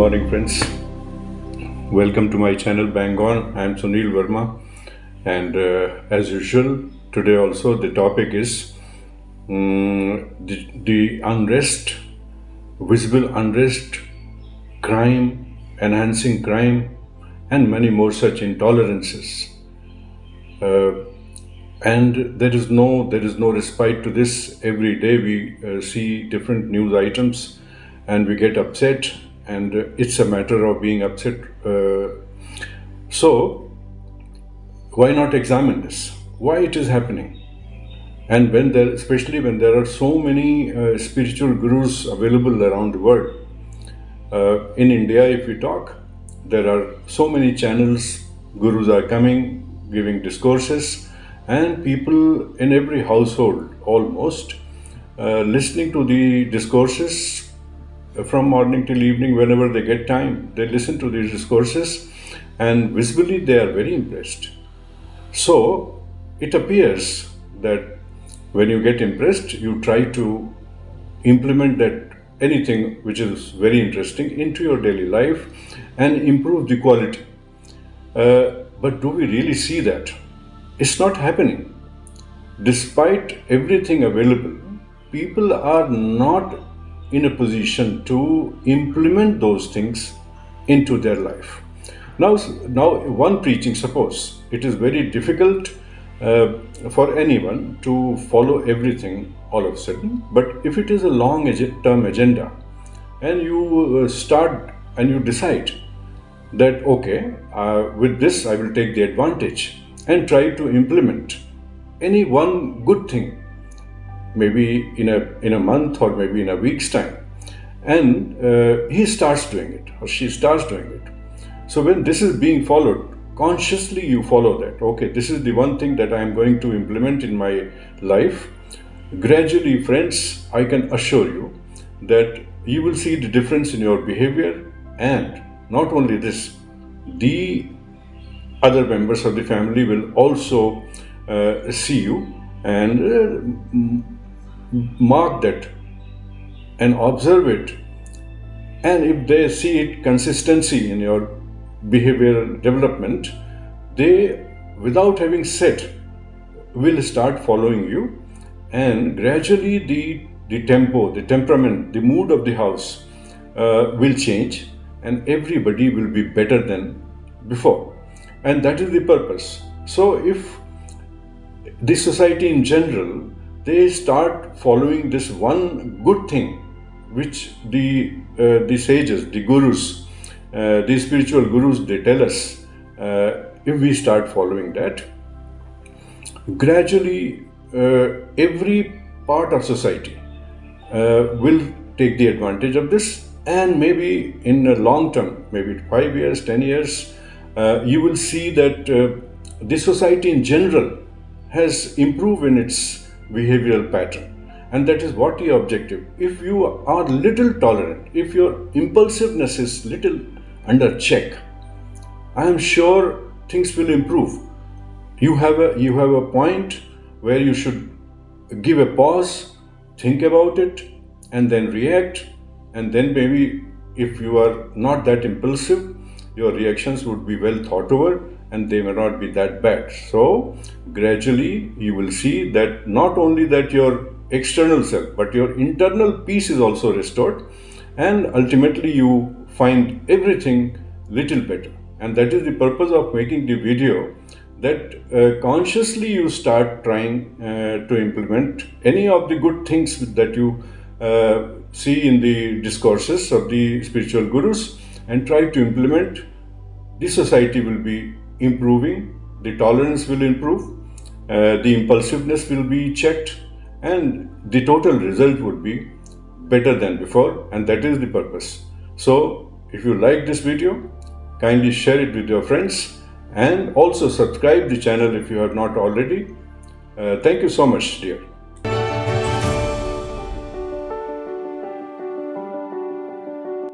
morning, friends. Welcome to my channel Bang On. I am Sunil Verma, and as usual, today also the topic is the unrest, visible unrest, crime, enhancing crime, and many more such intolerances. And there is no respite to this. Every day we see different news items, and we get upset, and it's a matter of being upset. So why not examine this? Why it is happening? And especially when there are so many spiritual gurus available around the world. In India, if we talk, there are so many channels. Gurus are coming, giving discourses, and people in every household almost listening to the discourses from morning till evening. Whenever they get time, they listen to these discourses, and visibly they are very impressed. So it appears that when you get impressed, you try to implement that anything which is very interesting into your daily life and improve the quality. But do we really see that? It's not happening. Despite everything available, people are not in a position to implement those things into their life. Now one preaching, suppose it is very difficult for anyone to follow everything all of a sudden. But if it is a long-term agenda, and you start and you decide that okay, with this I will take the advantage and try to implement any one good thing, maybe in a month or maybe in a week's time, and he starts doing it or she starts doing it. So when this is being followed, consciously you follow that. Okay, this is the one thing that I am going to implement in my life. Gradually, friends, I can assure you that you will see the difference in your behavior, and not only this, the other members of the family will also see you and mark that and observe it. And if they see it consistency in your behavioral development, they, without having said, will start following you, and gradually the tempo, the temperament, the mood of the house will change, and everybody will be better than before. And that is the purpose. So if the society in general, they start following this one good thing which the sages, the gurus, the spiritual gurus, they tell us, if we start following that, gradually every part of society will take the advantage of this, and maybe in a long term, maybe 5 years, 10 years, you will see that the society in general has improved in its behavioral pattern. And that is what the objective. If you are little tolerant, if your impulsiveness is little under check, I am sure things will improve. You have a point where you should give a pause, think about it, and then react. And then maybe if you are not that impulsive, your reactions would be well thought over, and they may not be that bad. So gradually you will see that not only that your external self, but your internal peace is also restored, and ultimately you find everything little better. And that is the purpose of making the video, that consciously you start trying to implement any of the good things that you see in the discourses of the spiritual gurus, and try to implement. The society will be improving, the tolerance will improve, the impulsiveness will be checked, and the total result would be better than before, and that is the purpose. So if you like this video, kindly share it with your friends, and also subscribe the channel if you have not already. Thank you so much, dear.